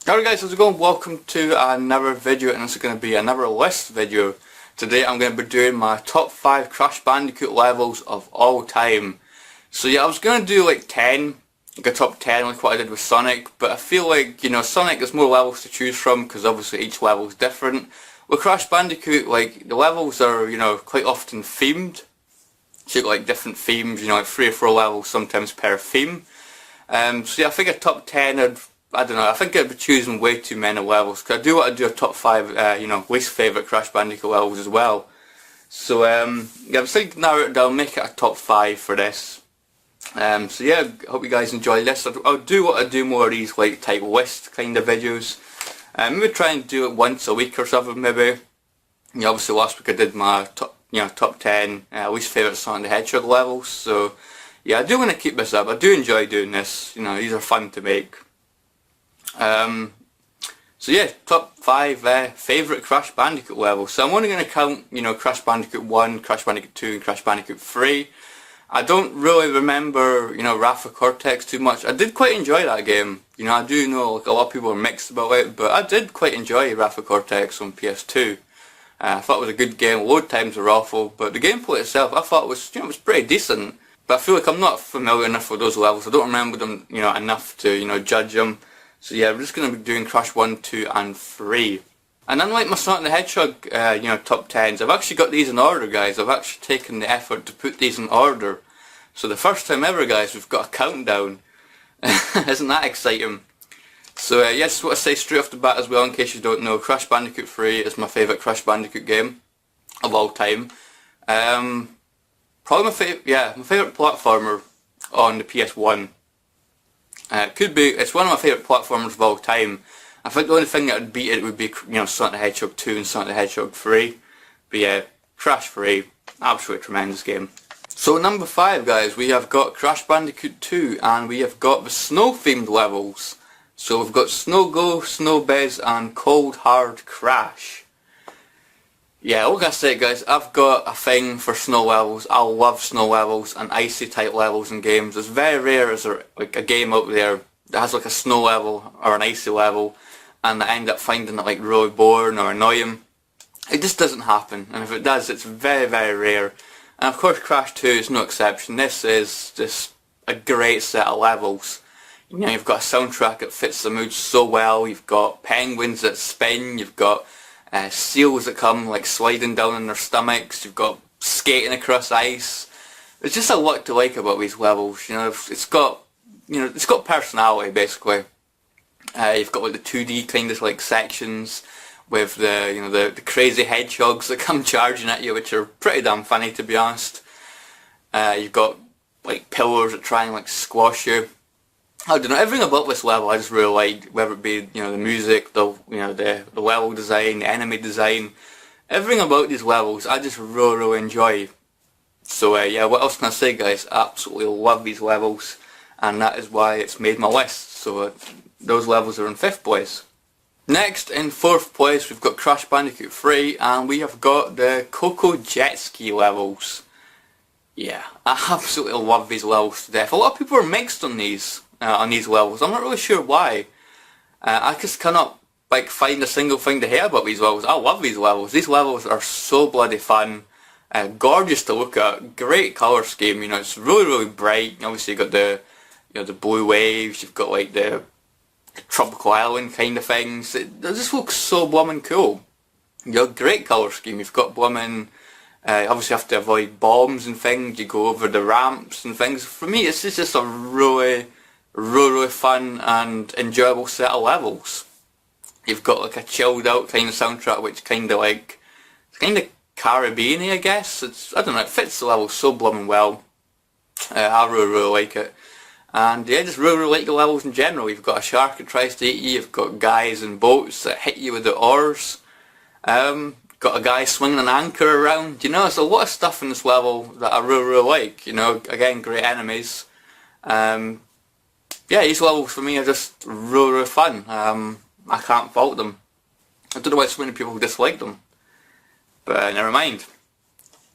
Alright guys, how's it going? Welcome to another video, and this is going to be another list video. Today I'm going to be doing my top 5 Crash Bandicoot levels of all time. So yeah, I was going to do like 10, like a top 10 like what I did with Sonic, but I feel like, you know, Sonic there's more levels to choose from because obviously each level is different. With Crash Bandicoot, like the levels are, you know, quite often themed. So you got like different themes, you know, like 3 or 4 levels sometimes per theme. So yeah, I think a top 10 I don't know, I think I'd be choosing way too many levels, because I do want to do a top 5, you know, least favourite Crash Bandicoot levels as well. So yeah, I was thinking narrow it down, make it a top 5 for this. So yeah, I hope you guys enjoy this. I'll do what I do more of these like type list kind of videos. Maybe try and do it once a week or something maybe. You know, obviously last week I did my top 10 least favourite Sonic the Hedgehog levels. So yeah, I do want to keep this up. I do enjoy doing this. You know, these are fun to make. So yeah, top 5 favourite Crash Bandicoot levels. So I'm only going to count, you know, Crash Bandicoot 1, Crash Bandicoot 2 and Crash Bandicoot 3. I don't really remember, you know, Wrath of Cortex too much. I did quite enjoy that game. You know, I do know like, a lot of people are mixed about it, but I did quite enjoy Wrath of Cortex on PS2. I thought it was a good game. Load times were awful, but the gameplay itself I thought was, you know, was pretty decent. But I feel like I'm not familiar enough with those levels. I don't remember them, you know, enough to, you know, judge them. So yeah, we're just going to be doing Crash 1, 2 and 3. And unlike my Sonic the Hedgehog, you know, top 10s, I've actually got these in order, guys. I've actually taken the effort to put these in order. So the first time ever, guys, we've got a countdown. Isn't that exciting? So yeah, just want to say straight off the bat as well, in case you don't know, Crash Bandicoot 3 is my favourite Crash Bandicoot game of all time. Probably my favourite platformer on the PS1. It's one of my favourite platformers of all time. I think the only thing that would beat it would be, you know, Sonic the Hedgehog 2 and Sonic the Hedgehog 3. But yeah, Crash 3, absolutely tremendous game. So number 5, guys, we have got Crash Bandicoot 2 and we have got the snow themed levels. So we've got Snow Go, Snow Bez and Cold Hard Crash. Yeah, like I said, guys, I've got a thing for snow levels. I love snow levels and icy type levels in games. It's very rare is there like a game out there that has like a snow level or an icy level and I end up finding it like really boring or annoying. It just doesn't happen, and if it does, it's very, very rare. And of course Crash 2 is no exception. This is just a great set of levels. You know, you've got a soundtrack that fits the mood so well, you've got penguins that spin, you've got seals that come like sliding down on their stomachs, you've got skating across ice. There's just a lot to like about these levels. You know, it's got personality basically. You've got like the 2D kind of like sections with the, you know, the crazy hedgehogs that come charging at you, which are pretty damn funny to be honest. You've got like pillars that try and like squash you. I don't know, everything about this level I just really like, whether it be, you know, the music, the level design, the enemy design, everything about these levels I just really, really enjoy. So yeah, what else can I say, guys? I absolutely love these levels, and that is why it's made my list. So those levels are in 5th place. Next, in 4th place, we've got Crash Bandicoot 3, and we have got the Coco Jet Ski levels. Yeah, I absolutely love these levels to death. A lot of people are mixed on these levels. I'm not really sure why. I just cannot like find a single thing to hate about these levels. I love these levels. These levels are so bloody fun. Gorgeous to look at. Great colour scheme. You know, it's really, really bright. Obviously you've got the, you know, the blue waves. You've got like the tropical island kind of things. It just looks so blooming cool. You know, great colour scheme. You've got blooming. Obviously you have to avoid bombs and things. You go over the ramps and things. For me, it's just a really fun and enjoyable set of levels. You've got like a chilled out kind of soundtrack, which kind of Caribbean-y, I guess. I don't know, it fits the level so blooming well. I really like it. And yeah, just really like the levels in general. You've got a shark that tries to eat you, you've got guys in boats that hit you with the oars. Got a guy swinging an anchor around. You know, there's a lot of stuff in this level that I really like. You know, again, great enemies. Yeah, these levels for me are just really fun. I can't fault them. I don't know why so many people dislike them, but never mind.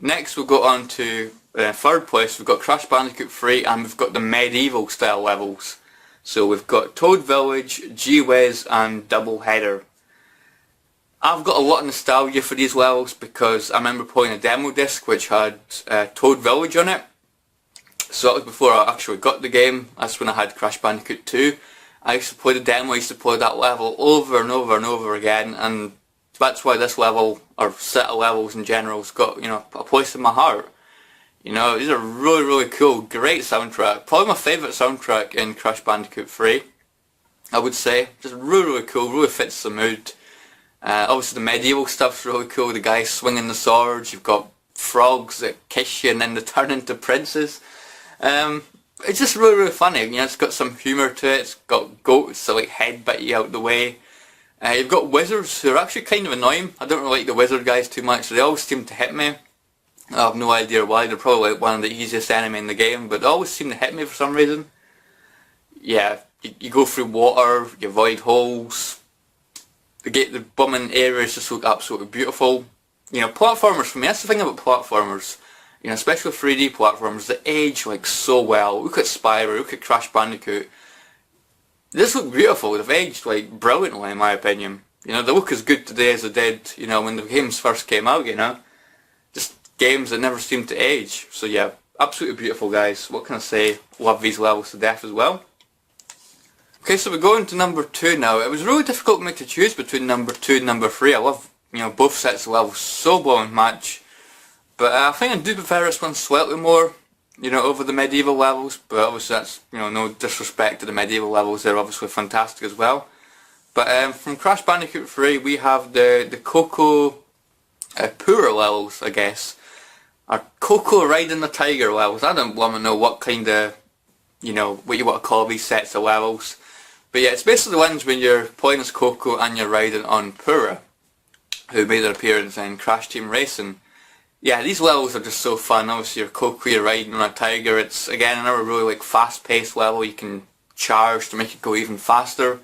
Next we'll go on to 3rd place. We've got Crash Bandicoot 3 and we've got the medieval style levels. So we've got Toad Village, G-Wiz and Double Header. I've got a lot of nostalgia for these levels because I remember playing a demo disc which had Toad Village on it. So that was before I actually got the game. That's when I had Crash Bandicoot 2. I used to play the demo, I used to play that level over and over and over again, and that's why this level, or set of levels in general, has got, you know, a place in my heart. You know, these are really, really cool, great soundtrack. Probably my favourite soundtrack in Crash Bandicoot 3, I would say. Just really, really cool, really fits the mood. Obviously the medieval stuff's really cool, the guys swinging the swords, you've got frogs that kiss you and then they turn into princes. It's just really, really funny. You know, it's got some humour to it. It's got goats that like headbutt you out the way. You've got wizards who are actually kind of annoying. I don't really like the wizard guys too much. They always seem to hit me. I have no idea why. They're probably like one of the easiest enemy in the game, but they always seem to hit me for some reason. Yeah, you go through water, you avoid holes. The bombing areas just look absolutely beautiful. You know, platformers for me, that's the thing about platformers. You know, especially 3D platformers, they age like so well. Look at Spyro, look at Crash Bandicoot. They just look beautiful. They've aged like brilliantly in my opinion. You know, they look as good today as they did, you know, when the games first came out, you know. Just games that never seem to age. So yeah, absolutely beautiful guys. What can I say? Love these levels to death as well. Okay, so we're going to number 2 now. It was really difficult for me to choose between number 2 and number 3. I love, you know, both sets of levels so beyond match. But I think I do prefer this one slightly more, you know, over the medieval levels. But obviously that's, you know, no disrespect to the medieval levels. They're obviously fantastic as well. But from Crash Bandicoot 3 we have the Coco poorer levels, I guess. Or Coco riding the tiger levels. I don't want to know what kind of, you know, what you want to call these sets of levels. But yeah, it's basically the ones when you're playing as Coco and you're riding on Pura, who made their appearance in Crash Team Racing. Yeah, these levels are just so fun. Obviously you're Coco, you're riding on a tiger. It's again another really like fast paced level. You can charge to make it go even faster.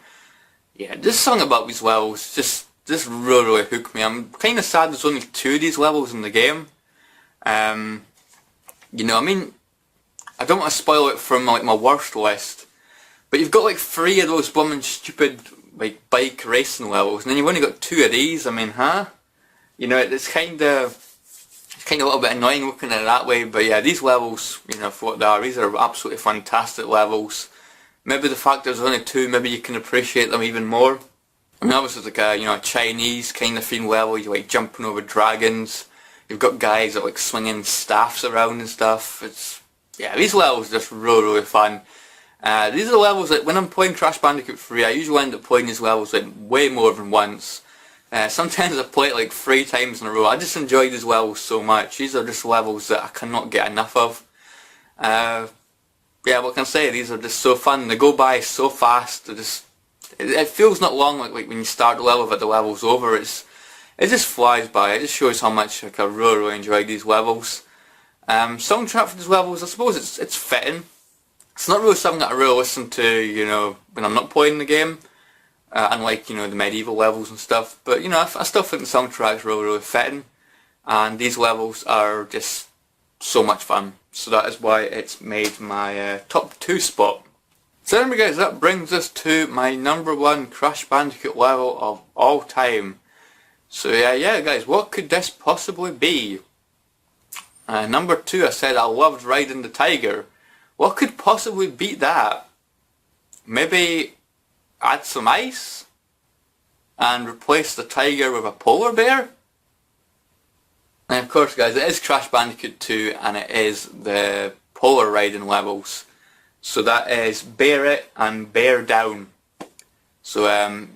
Yeah, just something about these levels just really, really hooked me. I'm kind of sad there's only 2 of these levels in the game. You know, I mean, I don't want to spoil it from like my worst list, but you've got like 3 of those blooming stupid like bike racing levels, and then you've only got 2 of these. I mean, huh? You know, it's kind of a little bit annoying looking at it that way, but yeah, these levels, you know, for what they are, these are absolutely fantastic levels. Maybe the fact there's only 2, maybe you can appreciate them even more. I mean, obviously it's like a, you know, a Chinese kind of theme level, you're like jumping over dragons, you've got guys that are like swinging staffs around and stuff. It's, yeah, these levels are just really, really fun. These are the levels that when I'm playing Crash Bandicoot 3, I usually end up playing these levels like way more than once. Sometimes I play it like 3 times in a row. I just enjoy these levels so much. These are just levels that I cannot get enough of. Yeah, what can I say? These are just so fun. They go by so fast. It feels not long like when you start the level but the level's over. It just flies by. It just shows how much like, I really, really enjoy these levels. Soundtrack for these levels, I suppose it's fitting. It's not really something that I really listen to, you know, when I'm not playing the game. Unlike, you know, the medieval levels and stuff, but you know, I still think the soundtrack's really, really fitting, and these levels are just so much fun, so that is why it's made my top 2 spot. So anyway guys, that brings us to my number 1 Crash Bandicoot level of all time. So yeah guys, what could this possibly be? Number 2, I said I loved riding the tiger. What could possibly beat that? Maybe add some ice and replace the tiger with a polar bear? And of course guys, it is Crash Bandicoot 2 and it is the polar riding levels. So that is Bear It and Bear Down. So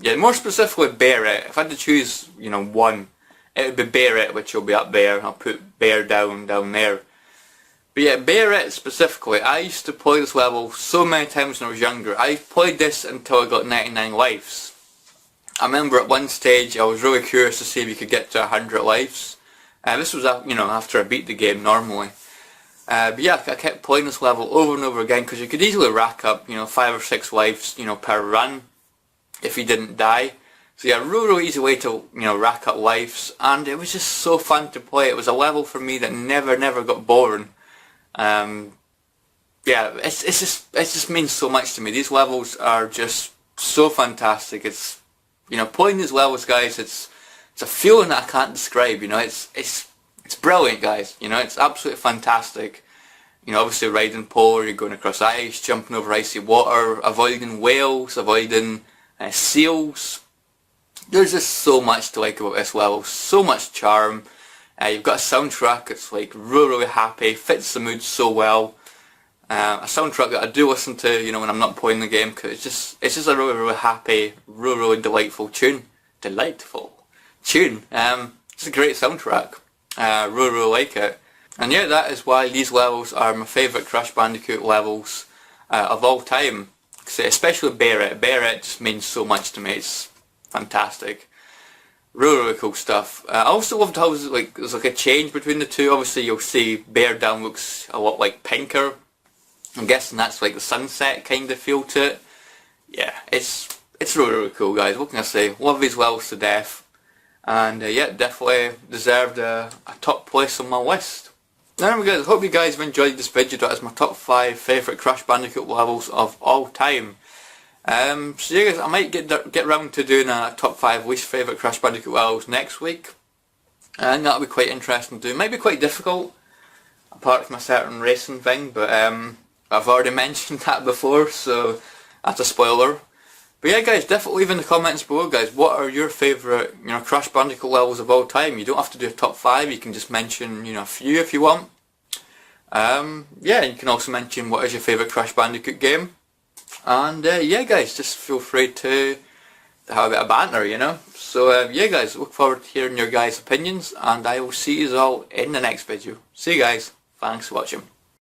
yeah, more specifically Bear It. If I had to choose, you know, one, it would be Bear It, which will be up there. I'll put Bear Down there. But yeah, Bear It specifically, I used to play this level so many times when I was younger. I played this until I got 99 lives. I remember at one stage I was really curious to see if you could get to 100 lives. This was, you know, after I beat the game normally. But yeah, I kept playing this level over and over again because you could easily rack up, you know, 5 or 6 lives, you know, per run if you didn't die. So yeah, really easy way to, you know, rack up lives, and it was just so fun to play. It was a level for me that never got boring. yeah, it just means so much to me. These levels are just so fantastic. It's, you know, playing these levels, guys. It's a feeling that I can't describe. You know, it's brilliant, guys. You know, it's absolutely fantastic. You know, obviously riding polar, you're going across ice, jumping over icy water, avoiding whales, avoiding seals. There's just so much to like about this level, so much charm. You've got a soundtrack that's like really happy, fits the mood so well. A soundtrack that I do listen to, you know, when I'm not playing the game, because it's just a really happy, really delightful tune. Delightful tune. It's a great soundtrack. Really like it. And yeah, that is why these levels are my favourite Crash Bandicoot levels of all time. Especially Barret. Barret just means so much to me. It's fantastic. Really cool stuff. I also loved how there's like a change between the two. Obviously you'll see Bear Down looks a lot like pinker. I'm guessing that's like the sunset kind of feel to it. Yeah, it's really cool, guys. What can I say? Love these levels to death. And yeah, definitely deserved a top place on my list. Anyway guys, I hope you guys have enjoyed this video. That is my top 5 favourite Crash Bandicoot levels of all time. So yeah guys, I might get round to doing a top 5 least favourite Crash Bandicoot levels next week. And that'll be quite interesting to do. It might be quite difficult, apart from a certain racing thing, but I've already mentioned that before, so that's a spoiler. But yeah guys, definitely leave in the comments below, guys, what are your favourite, you know, Crash Bandicoot levels of all time. You don't have to do a top 5, you can just mention, you know, a few if you want. Yeah, you can also mention what is your favourite Crash Bandicoot game. And yeah guys, just feel free to have a bit of banter, you know. So yeah guys, look forward to hearing your guys' opinions, and I will see you all in the next video. See you guys, thanks for watching.